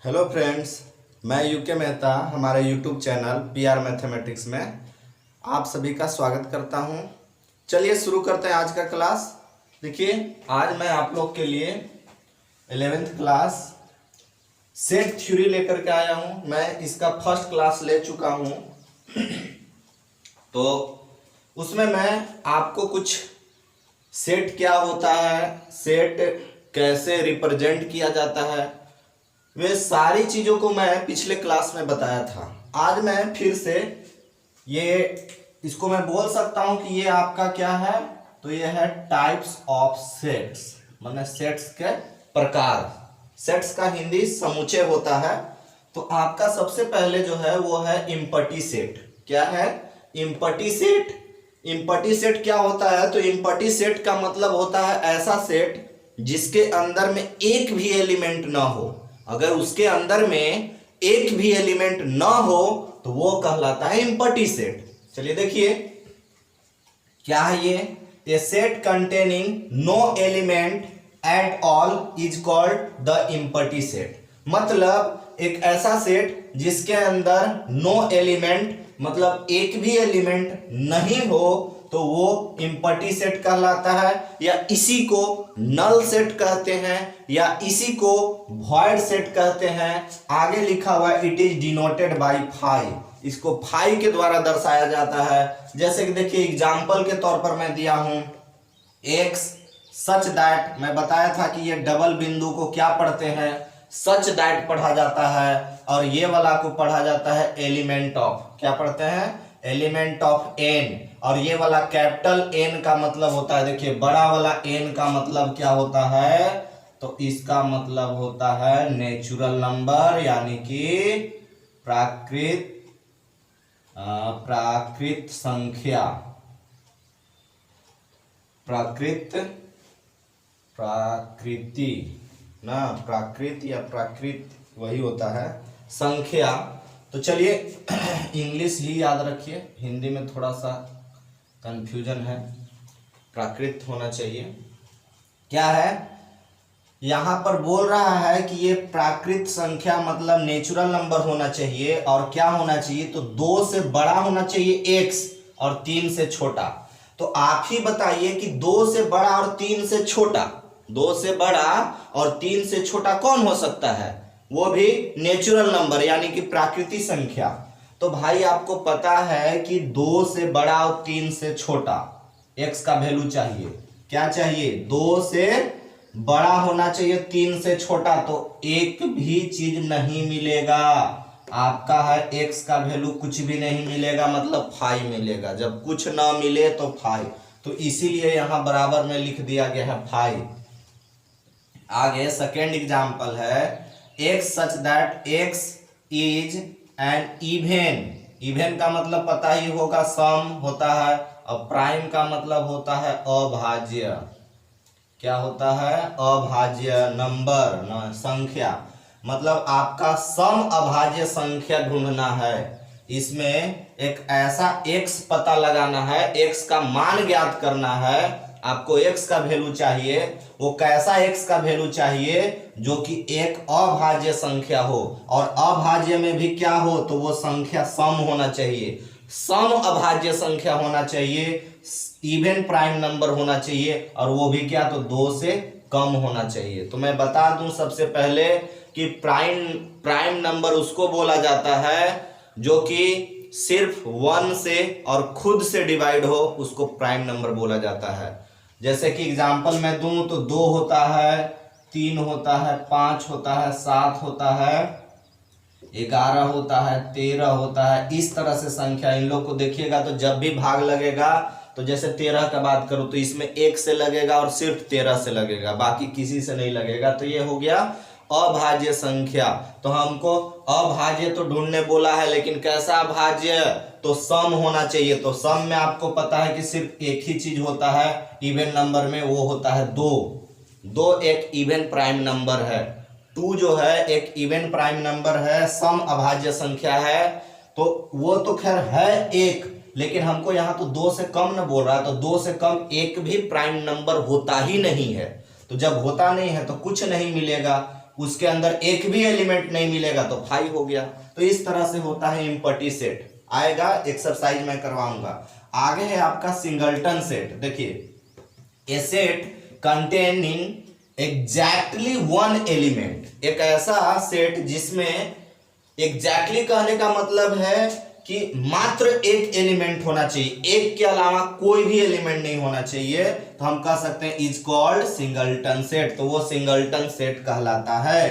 Hello friends, मैं UK Mehta हमारे YouTube channel PR mathematics में आप सभी का स्वागत करता हूं। चलिए शुरू करते हैं आज का क्लास। देखिए, आज मैं आप लोग के लिए 11th क्लास सेट थ्योरी लेकर के आया हूं। मैं इसका फर्स्ट क्लास ले चुका हूं, तो उसमें मैं आपको कुछ सेट क्या होता है, सेट कैसे रिप्रेजेंट किया जाता है, वे सारी चीजों को मैं पिछले क्लास में बताया था। आज मैं फिर से इसको मैं बोल सकता हूं कि ये आपका क्या है, तो ये है टाइप्स ऑफ सेट्स, मतलब सेट्स के प्रकार। सेट्स का हिंदी समुच्चय होता है। तो आपका सबसे पहले जो है वो है इम्पटी सेट। क्या है? Empty set. इम्पटी सेट क्या होता है? तो इम्पटी सेट का मतलब होता है ऐसा सेट जिसके अंदर में एक भी एलिमेंट ना हो। अगर उसके अंदर में एक भी एलिमेंट ना हो तो वो कहलाता है इम्पटी सेट। चलिए देखिए क्या है ये। A set containing no element at all is called the empty set. मतलब एक ऐसा सेट जिसके अंदर नो एलिमेंट, मतलब एक भी एलिमेंट नहीं हो, तो वो इम्पटी सेट कहलाता है, या इसी को नल सेट कहते हैं, या इसी को वॉइड सेट कहते हैं। आगे लिखा हुआ it is denoted by five. इसको फाइव के द्वारा दर्शाया जाता है। जैसे कि देखिए एग्जांपल के तौर पर मैं दिया हूं एक्स सच दैट। मैं बताया था कि ये डबल बिंदु को क्या पढ़ते हैं, सच दैट पढ़ा जाता है, और ये वाला को पढ़ा जाता है एलिमेंट ऑफ। क्या पढ़ते हैं? Element of N. और ये वाला कैपिटल एन का मतलब होता है, देखिए बड़ा वाला एन का मतलब क्या होता है, तो इसका मतलब होता है नेचुरल नंबर, यानी कि प्राकृत संख्या। प्राकृति ना, प्राकृत या प्राकृत वही होता है, संख्या। तो चलिए इंग्लिश ही याद रखिए, हिंदी में थोड़ा सा कंफ्यूजन है, प्राकृत होना चाहिए। क्या है यहां पर बोल रहा है कि ये प्राकृत संख्या मतलब नेचुरल नंबर होना चाहिए, और क्या होना चाहिए, तो 2 से बड़ा होना चाहिए x और 3 से छोटा। तो आप ही बताइए कि 2 से बड़ा और 3 से छोटा, 2 से बड़ा और 3 से छोटा कौन हो सकता है? वो भी नेचुरल नंबर, यानी कि प्राकृतिक संख्या। तो भाई आपको पता है कि 2 से बड़ा और 3 से छोटा x का वैल्यू चाहिए। क्या चाहिए? 2 से बड़ा होना चाहिए, 3 से छोटा। तो एक भी चीज नहीं मिलेगा आपका है, x का वैल्यू कुछ भी नहीं मिलेगा, मतलब 5 मिलेगा। जब कुछ ना मिले तो 5, तो इसीलिए यहां बराबर में लिख दिया गया है 5। आगे सेकेंड एग्जांपल है x such that x is an even. Even का मतलब पता ही होगा, सम होता है, और प्राइम का मतलब होता है अभाज्य। क्या होता है? अभाज्य नंबर, संख्या। मतलब आपका सम अभाज्य संख्या ढूंढना है। इसमें एक ऐसा x पता लगाना है, x का मान ज्ञात करना है। आपको x का वैल्यू चाहिए, वो कैसा x का वैल्यू चाहिए, जो कि एक अभाज्य संख्या हो, और अभाज्य में भी क्या हो, तो वो संख्या सम होना चाहिए। सम अभाज्य संख्या होना चाहिए, इवन प्राइम नंबर होना चाहिए, और वो भी क्या, तो 2 से कम होना चाहिए। तो मैं बता दूं सबसे पहले कि प्राइम नंबर उसको बोला जाता है जो कि सिर्फ 1 से और खुद से डिवाइड हो, उसको प्राइम नंबर बोला जाता है। जैसे कि एग्जांपल मैं दूं तो 2 होता है, 3 होता है, 5 होता है, 7 होता है, 11 होता है, 13 होता है। इस तरह से संख्या इन लोग को देखिएगा तो जब भी भाग लगेगा, तो जैसे 13 का बात करूं तो इसमें 1 से लगेगा और सिर्फ 13 से लगेगा, बाकी किसी से नहीं लगेगा। तो ये हो गया अभाज्य संख्या। तो हमको अभाज्य तो ढूंढने बोला है, लेकिन कैसा अभाज्य, तो सम होना चाहिए। तो सम में आपको पता है कि सिर्फ एक ही चीज होता है इवन नंबर में, वो होता है 2 एक इवन प्राइम नंबर है। 2 जो है एक इवन प्राइम नंबर है, सम अभाज्य संख्या है। तो वो तो खैर है 1, लेकिन हमको यहां तो 2 से कम न बोल रहा है, तो 2 से कम एक भी प्राइम नंबर होता ही नहीं है। तो जब होता नहीं है तो कुछ नहीं मिलेगा। उसके अंदर एक भी एलिमेंट नहीं मिलेगा तो 5 हो गया। तो इस तरह से होता है इम्पटी सेट। आएगा एक्सरसाइज मैं करवाऊंगा। आगे है आपका सिंगलटन सेट। देखिए a set containing exactly one element, एक ऐसा सेट जिसमें एग्जैक्टली कहने का मतलब है कि मात्र एक एलिमेंट होना चाहिए, एक के अलावा कोई भी एलिमेंट नहीं होना चाहिए, तो हम कह सकते हैं इज कॉल्ड सिंगलटन सेट। तो वो सिंगलटन सेट कहलाता है।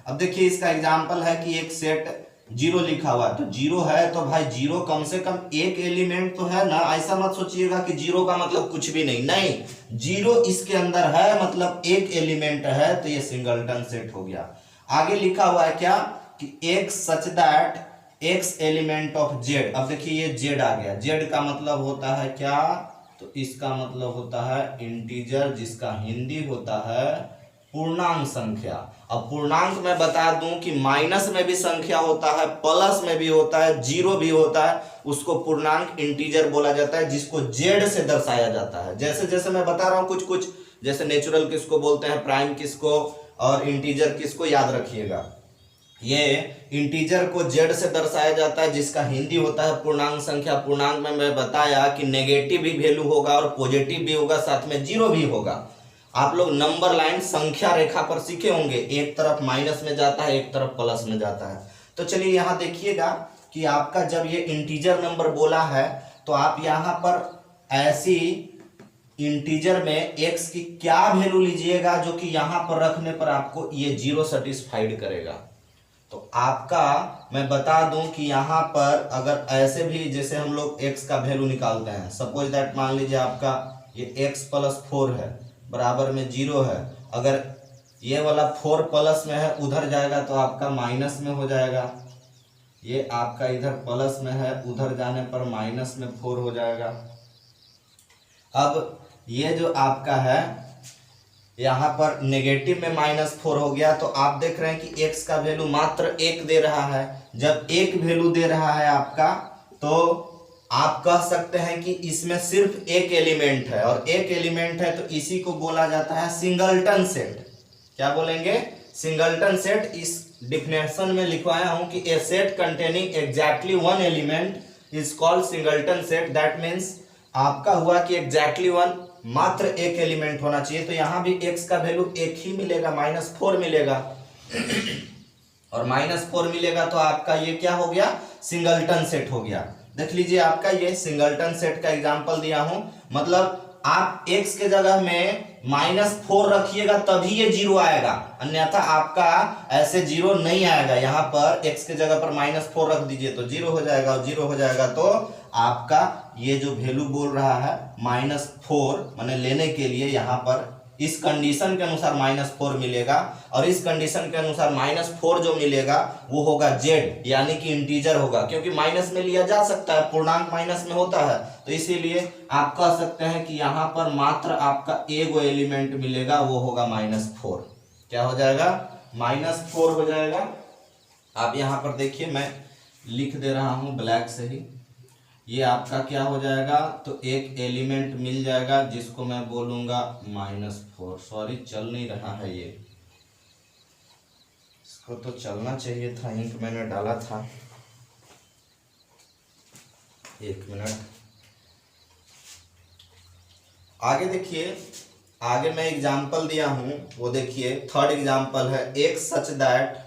अब देखिए इसका एग्जांपल है कि एक सेट 0 लिखा हुआ है, तो 0 है तो भाई 0 कम से कम एक एलिमेंट तो है ना। ऐसा मत सोचिएगा कि 0 का मतलब कुछ भी नहीं, नहीं 0 इसके अंदर है मतलब एक एलिमेंट है, तो ये सिंगलटन सेट हो गया। आगे लिखा हुआ है क्या कि x such that x element of z। अब देखिए ये z आ गया, z का मतलब होता है क्या, तो इसका मतलब होता है इंटीजर, जिसका हिंदी होता है पूर्णांक संख्या। अब पूर्णांक में बता दूं कि माइनस में भी संख्या होता है, प्लस में भी होता है, जीरो भी होता है, उसको पूर्णांक इंटीजर बोला जाता है, जिसको जेड से दर्शाया जाता है। जैसे जैसे मैं बता रहा हूं कुछ कुछ, जैसे नेचुरल किसको बोलते हैं, प्राइम किसको, और इंटीजर किसको, याद रखिएगा। ये इंटीजर को जेड से दर्शाया जाता है, जिसका हिंदी होता है पूर्णांक संख्या। पूर्णांक में मैं बताया कि नेगेटिव भी वैल्यू होगा और पॉजिटिव भी होगा, साथ में जीरो भी होगा। आप लोग नंबर लाइन संख्या रेखा पर सीखे होंगे, एक तरफ माइनस में जाता है, एक तरफ प्लस में जाता है। तो चलिए यहां देखिएगा कि आपका जब ये इंटीजर नंबर बोला है तो आप यहां पर ऐसी इंटीजर में x की क्या वैल्यू लीजिएगा जो कि यहां पर रखने पर आपको ये जीरो सेटिस्फाइड करेगा। तो आपका मैं बता दूं कि यहां पर अगर ऐसे भी जैसे हम लोग x का वैल्यू निकालते हैं, सपोज दैट मान लीजिए आपका ये x + 4 है बराबर में 0 है, अगर ये वाला 4 प्लस में है उधर जाएगा तो आपका माइनस में हो जाएगा, ये आपका इधर प्लस में है उधर जाने पर माइनस में 4 हो जाएगा। अब ये जो आपका है यहाँ पर नेगेटिव में -4 हो गया, तो आप देख रहे हैं कि x का वैल्यू मात्र 1 दे रहा है। जब 1 वैल्यू दे रहा है आपका, तो आप कह सकते हैं कि इसमें सिर्फ एक एलिमेंट है, और एक एलिमेंट है तो इसी को बोला जाता है सिंगलटन सेट। क्या बोलेंगे, सिंगलटन सेट। इस डिफिनेशन में लिखवाया हूं कि a set containing exactly one element is called singleton set. That means आपका हुआ कि एग्जैक्टली वन, मात्र एक एलिमेंट होना चाहिए। तो यहां भी x का वैल्यू एक ही मिलेगा, -4 मिलेगा और -4 मिलेगा तो आपका ये क्या हो गया, सिंगलटन सेट हो गया। देख लीजिए आपका ये सिंगलटन सेट का एग्जांपल दिया हूं, मतलब आप x के जगह में -4 रखिएगा तभी ये 0 आएगा, अन्यथा आपका ऐसे 0 नहीं आएगा। यहाँ पर x के जगह पर -4 रख दीजिए तो 0 हो जाएगा, और 0 हो जाएगा तो आपका ये जो वैल्यू बोल रहा है -4 माने लेने के लिए यहाँ पर इस कंडीशन के अनुसार -4 मिलेगा, और इस कंडीशन के अनुसार -4 जो मिलेगा वो होगा z, यानी कि इंटीजर होगा, क्योंकि माइनस में लिया जा सकता है, पूर्णांक माइनस में होता है। तो इसीलिए आप कह सकते हैं कि यहाँ पर मात्र आपका एगो एलिमेंट मिलेगा, वो होगा -4। क्या हो जाएगा, -4 हो जाएगा। आप यहाँ पर देखिए मैं लिख दे रहा हूँ ब्लैक से ही, ये आपका क्या हो जाएगा, तो एक एलिमेंट मिल जाएगा जिसको मैं बोलूंगा -4। सॉरी चल नहीं रहा है ये, इसको तो चलना चाहिए था, इंक मैंने डाला था, एक मिनट। आगे देखिए, आगे मैं एग्जाम्पल दिया हूं, वो देखिए थर्ड एग्जाम्पल है, एक सच दैट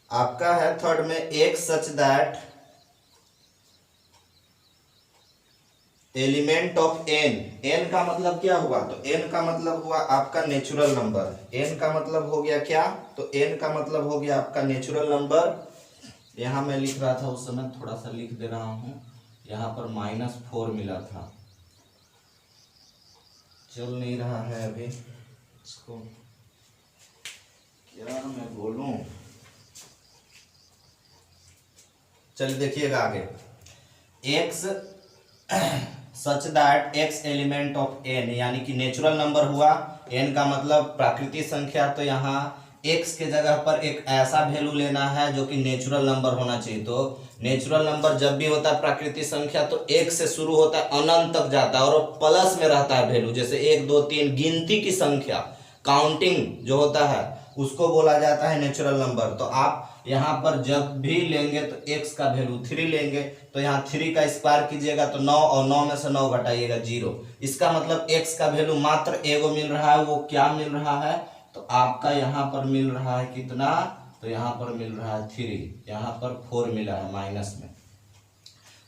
आपका है थर्ड में, एक such that element of n। n का मतलब क्या हुआ, तो n का मतलब हुआ आपका नेचुरल नंबर। n का मतलब हो गया क्या, तो n का मतलब हो गया आपका नेचुरल नंबर। यहां मैं लिख रहा था उस समय, थोड़ा सा लिख दे रहा हूं, यहां पर -4 मिला था, चल नहीं रहा है अभी, इसको क्या मैं बोलूं। चलिए देखिएगा आगे, x such that x element of n, यानी कि नेचुरल नंबर हुआ, n का मतलब प्राकृतिक संख्या, तो यहाँ एक्स के जगह पर एक ऐसा वैल्यू लेना है जो कि नेचुरल नंबर होना चाहिए। तो नेचुरल नंबर जब भी होता है प्राकृतिक संख्या तो एक से शुरू होता है, अनंत तक जाता है और प्लस में रहता है वैल्यू। जैसे 1 2 3 गिनती की संख्या, काउंटिंग जो होता है उसको बोला जाता है नेचुरल नंबर। तो आप यहाँ पर जब भी लेंगे तो x का वैल्यू 3 लेंगे, तो यहाँ 3 का स्क्वायर कीजिएगा तो 9 और 9 में से 9 घटाइएगा 0। इसका मतलब x का वैल्यू मात्र एगो मिल रहा है। वो क्या मिल रहा है? तो आपका यहाँ पर मिल रहा है कितना? तो यहाँ पर मिल रहा है 3, यहाँ पर 4 मिला है माइनस में।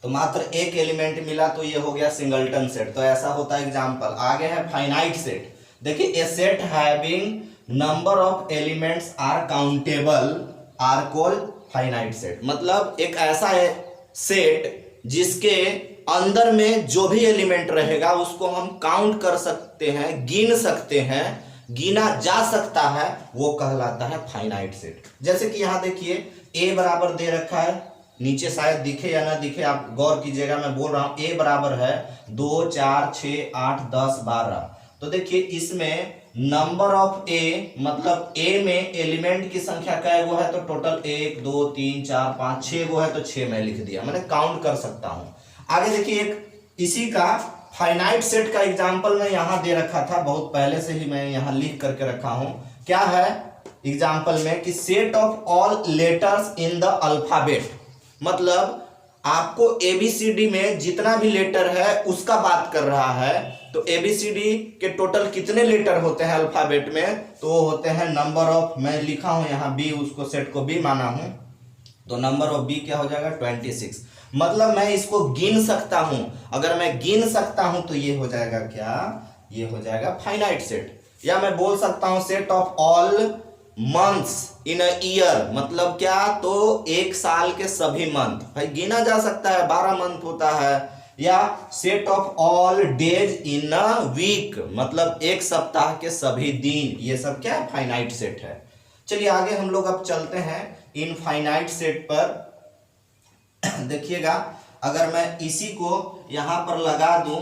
तो मात्र एक एलिमेंट मिला तो ये हो गया सिंगलटन सेट। तो ऐसा होता है एग्जाम्पल। आगे है फाइनाइट सेट। देखिए a set having number of elements are countable are called finite set. मतलब एक ऐसा है सेट जिसके अंदर में जो भी एलिमेंट रहेगा उसको हम काउंट कर सकते हैं, गिन सकते हैं, गिना जा सकता है, वो कहलाता है फाइनाइट सेट। जैसे कि यहां देखिए a बराबर दे रखा है, नीचे शायद दिखे या ना दिखे आप गौर कीजिएगा, मैं बोल रहा हूं a बराबर है 2 4 6 8 10 12। तो देखिए इसमें नंबर ऑफ a मतलब a में एलिमेंट की संख्या क्या गो है? तो टोटल 1 2 3 4 5 6 गो है, तो 6 मैं लिख दिया, मैंने काउंट कर सकता हूं। आगे देखिए एक इसी का फाइनाइट सेट का एग्जांपल मैं यहां दे रखा था, बहुत पहले से ही मैं यहां लिख करके रखा हूं। क्या है एग्जांपल में कि set of all letters in the alphabet, मतलब आपको एबीसीडी में जितना भी लेटर है उसका बात कर रहा है। तो एबीसीडी के टोटल कितने लेटर होते हैं अल्फाबेट में? तो वो होते हैं नंबर ऑफ, मैं लिखा हूं यहां बी, उसको सेट को बी माना हूं, तो नंबर ऑफ बी क्या हो जाएगा? 26। मतलब मैं इसको गिन सकता हूं। अगर मैं गिन सकता हूं तो ये हो जाएगा क्या? ये हो जाएगा फाइनाइट सेट। या मैं बोल सकता हूं set of all months in a year, मतलब क्या? तो एक साल के सभी मंथ, भाई गिना जा सकता है, 12 मंथ होता है। या set of all days in a week, मतलब एक सप्ताह के सभी दिन, ये सब क्या है? फाइनाइट सेट है। चलिए आगे हम लोग अब चलते हैं इनफाइनाइट सेट पर। देखिएगा अगर मैं इसी को यहां पर लगा दूं,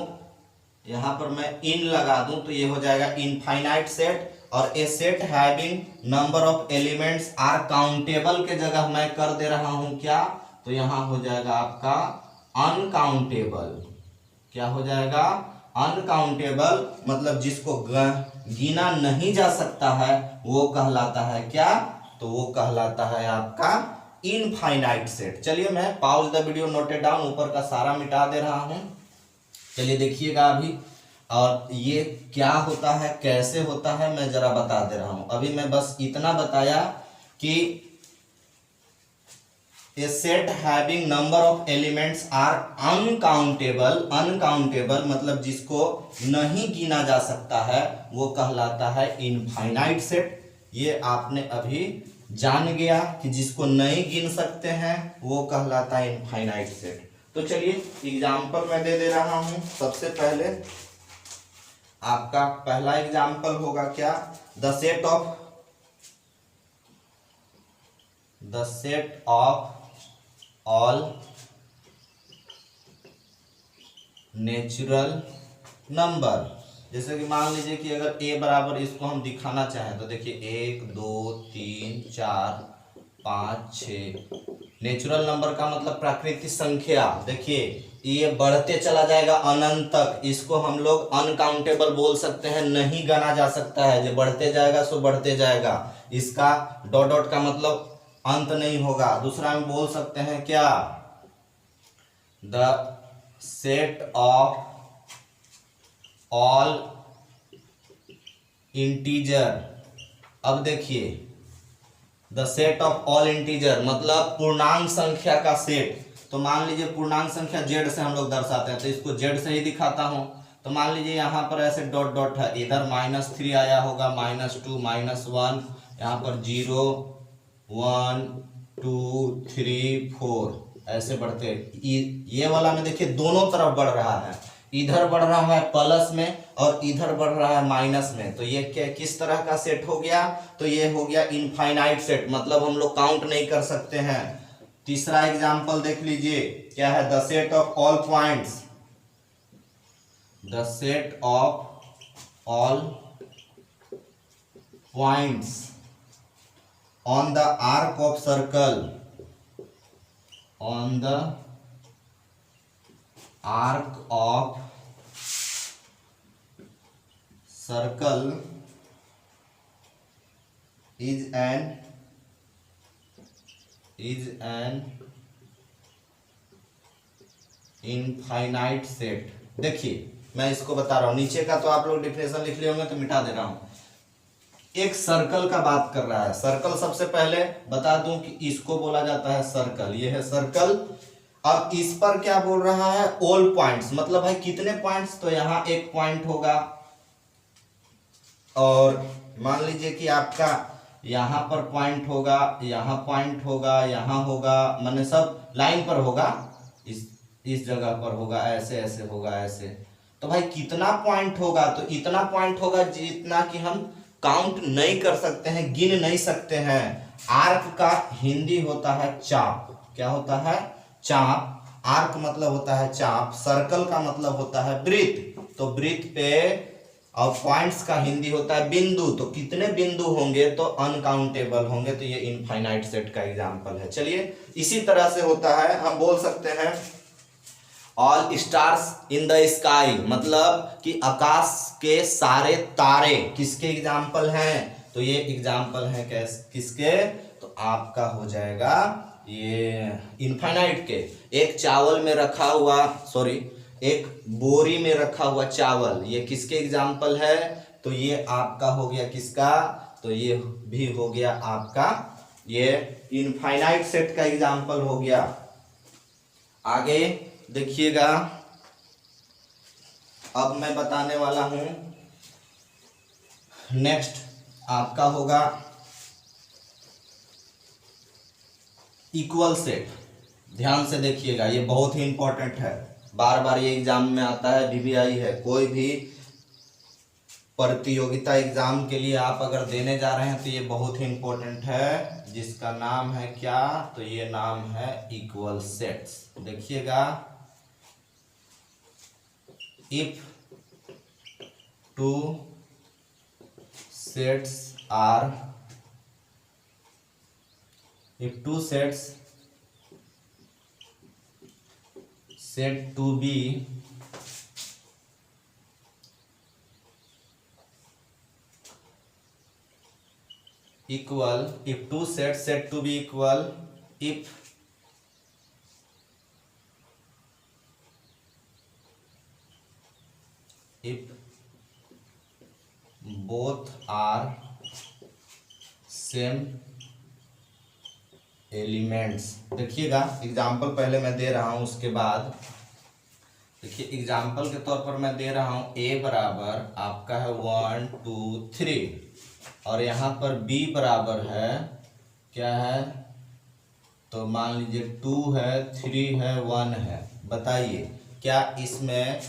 यहां पर मैं इन लगा दूं तो ये हो जाएगा इनफाइनाइट सेट। और a set having number of elements are countable के जगह मैं कर दे रहा हूं क्या? तो यहां हो जाएगा आपका अनकाउंटेबल। क्या हो जाएगा? अनकाउंटेबल, मतलब जिसको गिना नहीं जा सकता है वो कहलाता है क्या? तो वो कहलाता है आपका इनफाइनाइट सेट। चलिए मैं pause the video, noted down, ऊपर का सारा मिटा दे रहा हूं। चलिए देखिएगा अभी, और ये क्या होता है, कैसे होता है, मैं जरा बता दे रहा हूं। अभी मैं बस इतना बताया कि a set having number of elements are uncountable. Uncountable मतलब जिसको नहीं गिना जा सकता है वो कहलाता है इनफाइनाइट सेट। ये आपने अभी जान गया कि जिसको नहीं गिन सकते हैं वो कहलाता है इनफाइनाइट सेट। तो चलिए एग्जाम्पल मैं दे रहा हूं। सबसे पहले आपका पहला एग्जाम्पल होगा क्या? The set of all natural number. जैसे कि मान लीजिए कि अगर a बराबर, इसको हम दिखाना चाहें तो देखिए 1 2 3 4 5 6। नेचुरल नंबर का मतलब प्राकृतिक संख्या। देखिए ये बढ़ते चला जाएगा अनंत तक, इसको हम लोग अनकाउंटेबल बोल सकते हैं, नहीं गना जा सकता है। जो बढ़ते जाएगा सो बढ़ते जाएगा, इसका डॉट डॉट का मतलब अंत नहीं होगा। दूसरा हम बोल सकते हैं क्या? The set of all integer. अब देखिए the set of all integer मतलब पूर्णांक संख्या का सेट। तो मान लीजिए पूर्णांक संख्या जेड से हम लोग दर्शाते हैं, तो इसको जेड से ही दिखाता हूं। तो मान लीजिए यहाँ पर ऐसे डॉट डॉट है, इधर -3 आया होगा, -2 -1, यहाँ पर 0 1 2 3 4 ऐसे बढ़ते। ये वाला में देखिए दोनों तरफ बढ़ रहा है, इधर बढ़ रहा है प्लस में और इधर बढ़ रहा है माइनस में। तो ये क्या, किस तरह का सेट हो गया? तो ये हो गया इनफाइनाइट सेट, मतलब हम लोग काउंट नहीं कर सकते हैं। तीसरा एग्जांपल देख लीजिए, क्या है? The set of all points. The set of all points on the arc of circle, on the arc of circle is an infinite set. देखिए मैं इसको बता रहा हूं, नीचे का तो आप लोग डिफिनेशन लिख लिए होंगे तो मिटा दे रहा हूं। एक सर्कल का बात कर रहा है। सर्कल सबसे पहले बता दूं कि इसको बोला जाता है सर्कल, ये है सर्कल। अब इस पर क्या बोल रहा है, ऑल पॉइंट्स, मतलब भाई कितने पॉइंट्स, तो यहां एक पॉइंट होगा और मान लीजिए कि आपका यहां पर पॉइंट होगा, यहां पॉइंट होगा, यहां होगा, माने सब लाइन पर होगा, इस जगह पर होगा, ऐसे ऐसे होगा, ऐसे। तो भाई कितना पॉइंट होगा, तो इतना पॉइंट होगा जितना कि हम काउंट नहीं कर सकते हैं, गिन नहीं सकते हैं। आर्क का हिंदी होता है चाप। क्या होता है, चाप। आर्क मतलब होता है चाप, सर्कल का मतलब होता है वृत्त। तो वृत्त पे, और पॉइंट्स का हिंदी होता है बिंदु। तो कितने बिंदु होंगे, तो अनकाउंटेबल होंगे। तो ये इनफाइनाइट सेट का एग्जांपल है। चलिए इसी तरह से होता है, हम बोल सकते हैं all stars in the sky, मतलब कि आकाश के सारे तारे किसके एग्जाम्पल हैं, तो ये एग्जाम्पल है किसके, तो आपका हो जाएगा ये इनफाइनाइट के। एक चावल में रखा हुआ, सॉरी, एक बोरी में रखा हुआ चावल, ये किसके एग्जाम्पल है, तो ये आपका हो गया किसका, तो ये भी हो गया आपका ये इनफाइनाइट सेट का एग्जाम्पल हो गया। आगे देखिएगा, अब मैं बताने वाला हूं नेक्स्ट आपका होगा इक्वल सेट। ध्यान से देखिएगा, ये बहुत ही इंपॉर्टेंट है, बार बार ये एग्जाम में आता है, वीवीआई है, कोई भी प्रतियोगिता एग्जाम के लिए आप अगर देने जा रहे हैं तो ये बहुत ही इंपॉर्टेंट है, जिसका नाम है क्या, तो ये नाम है इक्वल सेट्स। देखिएगा, if two sets said to be equal, if two sets said to be equal, if both are same elements. देखिएगा एग्जाम्पल पहले मैं दे रहा हूं, उसके बाद देखिए एग्जाम्पल के तौर पर मैं दे रहा हूं, a बराबर आपका है 1 2 3 और यहाँ पर b बराबर है क्या है, तो मान लीजिए 2 है, 3 है, 1 है। बताइए क्या इसमें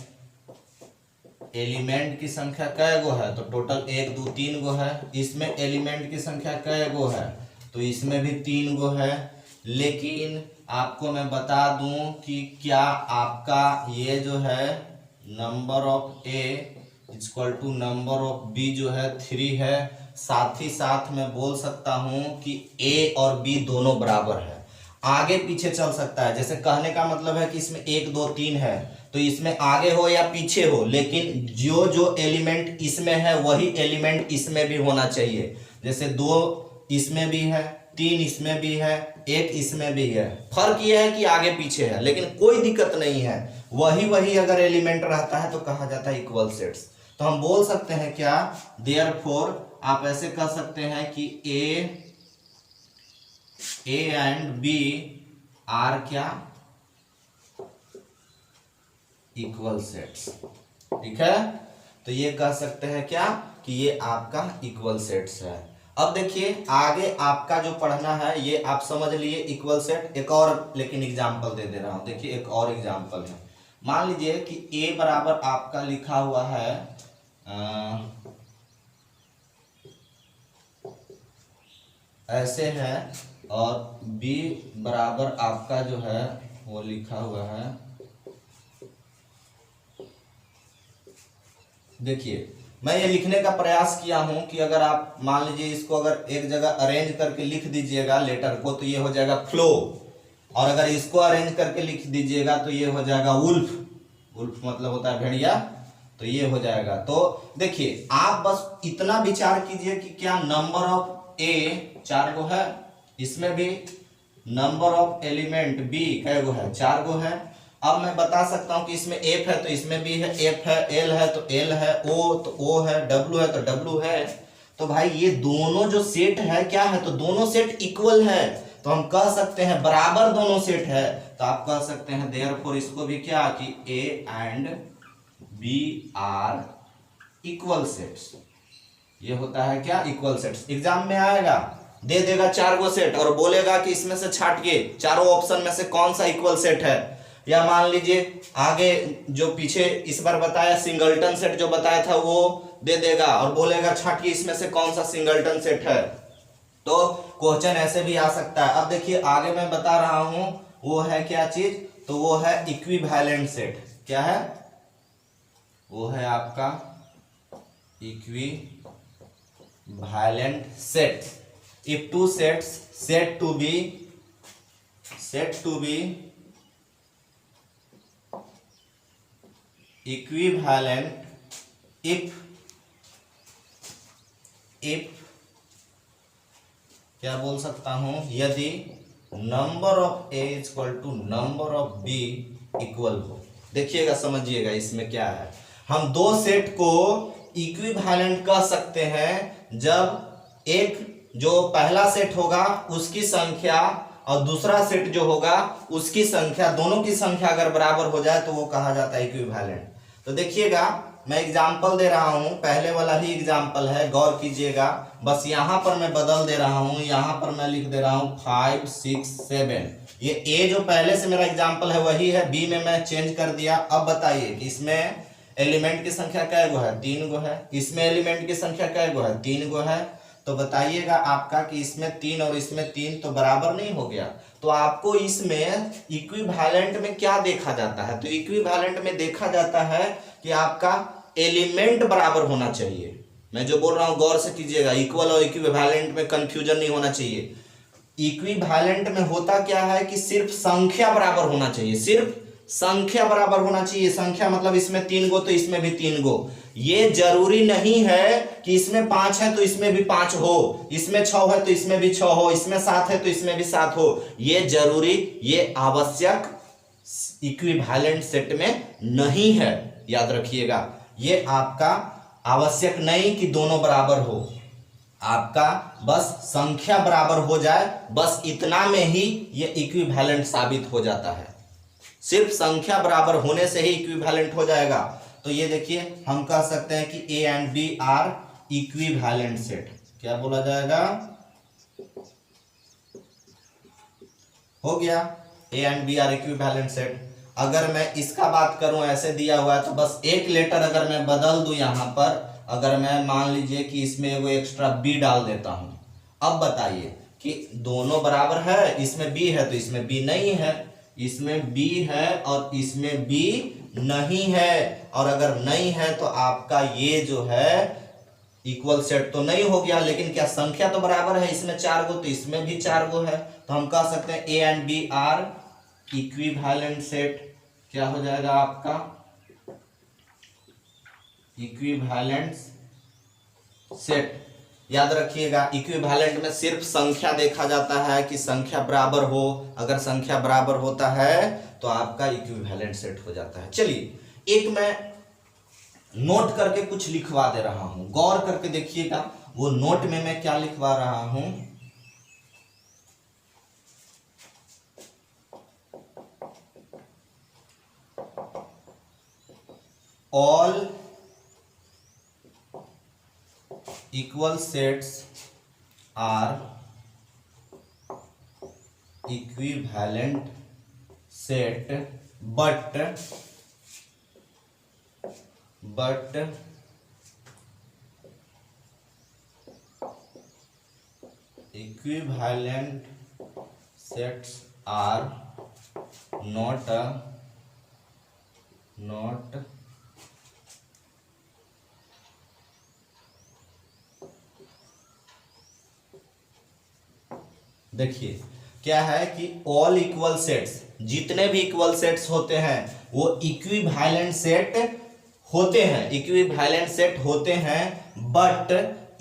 एलिमेंट की संख्या कै गो है, तो टोटल 1 2 3 गो है। इसमें एलिमेंट की संख्या कै गो है, तो इसमें भी 3 गो है। लेकिन आपको मैं बता दूं कि क्या आपका ये जो है number of A equal to number of B जो है 3 है। साथ ही साथ मैं बोल सकता हूं कि ए और बी दोनों बराबर है। आगे पीछे चल सकता है, जैसे कहने का मतलब है कि इसमें 1 2 3 है तो इसमें आगे हो या पीछे हो, लेकिन जो जो एलिमेंट इसमें है वही एलिमेंट इसमें भी होना चाहिए। जैसे 2 इसमें भी है, 3 इसमें भी है, 1 इसमें भी है। फर्क यह है कि आगे पीछे है, लेकिन कोई दिक्कत नहीं है, वही वही अगर एलिमेंट रहता है तो कहा जाता है इक्वल सेट्स। तो हम बोल सकते हैं क्या, देयरफॉर आप ऐसे कह सकते हैं कि ए एंड बी आर क्या, इक्वल सेट्स। ठीक है, तो ये कह सकते हैं क्या कि ये आपका इक्वल सेट्स है। अब देखिए आगे आपका जो पढ़ना है ये आप समझ लिए इक्वल सेट। एक और लेकिन एग्जांपल दे रहा हूं, देखिए एक और एग्जांपल है। मान लीजिए कि a बराबर आपका लिखा हुआ है ऐसे है और b बराबर आपका जो है वो लिखा हुआ है, देखिए मैं ये लिखने का प्रयास किया हूं कि अगर आप मान लीजिए इसको अगर एक जगह अरेंज करके लिख दीजिएगा लेटर को तो ये हो जाएगा फ्लो, और अगर इसको अरेंज करके लिख दीजिएगा तो ये हो जाएगा वुल्फ। वुल्फ मतलब होता है भेड़िया, तो ये हो जाएगा। तो देखिए आप बस इतना विचार कीजिए कि क्या नंबर ऑफ ए 4 गो है, इसमें भी नंबर ऑफ एलिमेंट बी कै गो है, 4 गो है। अब मैं बता सकता हूं कि इसमें एफ है तो इसमें भी है एफ है, एल है तो एल है, ओ तो ओ है, डब्ल्यू है तो डब्ल्यू है। तो भाई ये दोनों जो सेट है क्या है, तो दोनों सेट इक्वल है, तो हम कह सकते हैं बराबर दोनों सेट है। तो आप कह सकते हैं देयरफॉर इसको भी क्या कि A and B are equal sets. ये होता है क्या, इक्वल सेट्स। एग्जाम में आएगा, दे देगा 4 गो सेट और बोलेगा कि इसमें से छाटिए चारों ऑप्शन में से कौन सा इक्वल सेट है। या मान लीजिए आगे जो पीछे इस बार बताया सिंगल्टन सेट जो बताया था वो दे देगा और बोलेगा छाटिए इसमें से कौन सा सिंगल्टन सेट है। तो क्वेश्चन ऐसे भी आ सकता है। अब देखिए आगे मैं बता रहा हूं वो है क्या चीज, तो वो है इक्विवेलेंट सेट। क्या है, वो है आपका equivalent set. If two sets said to be equivalent if क्या बोल सकता हूं, यदि number of A equal to number of B equal हो। देखिएगा समझिएगा इसमें क्या है, हम दो सेट को इक्विवेलेंट कह सकते हैं जब एक जो पहला सेट होगा उसकी संख्या और दूसरा सेट जो होगा उसकी संख्या, दोनों की संख्या अगर बराबर हो जाए तो वो कहा जाता है इक्विवेलेंट। तो देखिएगा मैं एग्जाम्पल दे रहा हूं, पहले वाला ही एग्जाम्पल है, गौर कीजिएगा। बस यहां पर मैं बदल दे रहा हूं, यहां पर मैं लिख दे रहा हूं 5 6 7। ये ए जो पहले से मेरा एग्जाम्पल है वही है, बी में मैं चेंज कर दिया। अब बताइए कि इसमें एलिमेंट की संख्या कै गो है, 3 गो है। इसमें एलिमेंट की संख्या कै गो है, 3 गो है। तो बताइएगा आपका कि इसमें 3 और इसमें 3 तो बराबर नहीं हो गया। तो आपको इसमें इक्विवेलेंट में क्या देखा जाता है, तो इक्विवेलेंट में देखा जाता है कि आपका एलिमेंट बराबर होना चाहिए। मैं जो बोल रहा हूं गौर से कीजिएगा, इक्वल और इक्विवेलेंट में कंफ्यूजन नहीं होना चाहिए। इक्विवेलेंट में होता क्या है कि सिर्फ संख्या बराबर होना चाहिए, सिर्फ संख्या बराबर होना चाहिए। संख्या मतलब इसमें 3 गो तो इसमें भी 3 गो। ये जरूरी नहीं है कि इसमें 5 है तो इसमें भी 5 हो, इसमें 6 है तो इसमें भी 6 हो, इसमें 7 है तो इसमें भी 7 हो। ये जरूरी, ये आवश्यक इक्विवेलेंट सेट में नहीं है, याद रखिएगा। ये आपका आवश्यक नहीं कि दोनों बराबर हो, आपका बस संख्या बराबर हो जाए, बस इतना में ही ये इक्विवेलेंट साबित हो जाता है। सिर्फ संख्या बराबर होने से ही इक्विवेलेंट हो जाएगा। तो ये देखिए हम कह सकते हैं कि A and B are equivalent set. क्या बोला जाएगा, हो गया A and B are equivalent set. अगर मैं इसका बात करूं, ऐसे दिया हुआ है तो बस एक लेटर अगर मैं बदल दूं यहां पर, अगर मैं मान लीजिए कि इसमें वो एक्स्ट्रा बी डाल देता हूं। अब बताइए कि दोनों बराबर है, इसमें बी है तो इसमें बी नहीं है, इसमें बी है और इसमें बी नहीं है। और अगर नहीं है तो आपका ये जो है इक्वल सेट तो नहीं हो गया, लेकिन क्या संख्या तो बराबर है, इसमें 4 गो तो इसमें भी 4 गो है। तो हम कह सकते हैं A and B are equivalent set. क्या हो जाएगा आपका, इक्विवेलेंट सेट। याद रखिएगा इक्विवेलेंट में सिर्फ संख्या देखा जाता है कि संख्या बराबर हो, अगर संख्या बराबर होता है तो आपका इक्विवेलेंट सेट हो जाता है। चलिए एक मैं नोट करके कुछ लिखवा दे रहा हूं, गौर करके देखिएगा वो नोट में मैं क्या लिखवा रहा हूं। All equal sets are equivalent set but equivalent sets are not देखिए क्या है कि ऑल इक्वल सेट्स, जितने भी इक्वल सेट्स होते हैं वो इक्विवेलेंट सेट होते हैं, इक्विवेलेंट सेट होते हैं, but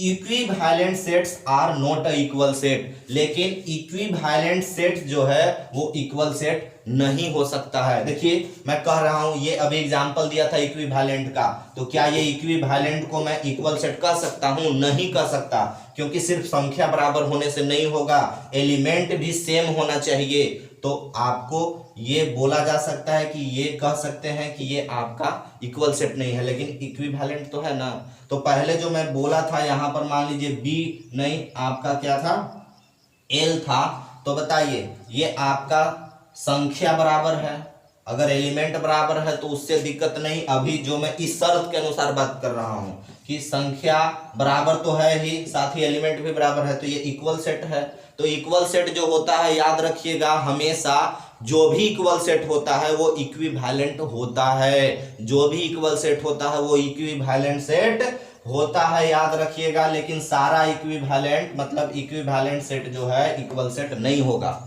equivalent sets are not a equal set. लेकिन इक्विवेलेंट सेट जो है वो इक्वल सेट नहीं हो सकता है। देखिए मैं कह रहा हूं, ये अभी एग्जांपल दिया था इक्विवेलेंट का, तो क्या ये इक्विवेलेंट को मैं इक्वल सेट कह सकता हूं? नहीं कह सकता, क्योंकि सिर्फ संख्या बराबर होने से नहीं होगा, एलिमेंट भी सेम होना चाहिए। तो आपको ये बोला जा सकता है कि ये कह सकते हैं कि ये आपका इक्वल सेट नहीं है, लेकिन इक्विवेलेंट तो है ना। तो पहले जो मैं बोला था यहां पर मान लीजिए बी नहीं, आपका क्या था, एल था, तो बताइए ये आपका संख्या बराबर है, अगर एलिमेंट बराबर है तो उससे दिक्कत नहीं। अभी जो मैं इस शर्त के अनुसार बात कर रहा हूं कि संख्या बराबर तो है ही, साथ ही एलिमेंट भी बराबर है, तो ये इक्वल सेट है। तो इक्वल सेट जो होता है, याद रखिएगा हमेशा जो भी इक्वल सेट होता है वो इक्विवेलेंट होता है, जो भी इक्वल सेट होता है वो इक्विवेलेंट सेट होता है, याद रखिएगा। लेकिन सारा इक्विवेलेंट मतलब इक्विवेलेंट सेट जो है इक्वल सेट नहीं होगा।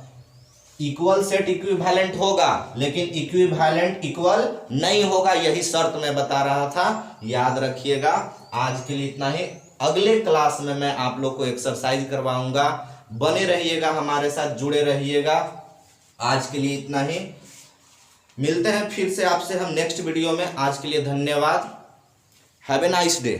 इक्वल सेट इक्विवेलेंट होगा लेकिन इक्विवेलेंट इक्वल नहीं होगा, यही शर्त मैं बता रहा था, याद रखिएगा। आज के लिए इतना ही, अगले क्लास में मैं आप लोग को एक्सरसाइज करवाऊंगा, बने रहिएगा हमारे साथ, जुड़े रहिएगा। आज के लिए इतना ही, मिलते हैं फिर से आपसे हम नेक्स्ट वीडियो में। आज के लिए धन्यवाद, हैव ए नाइस डे।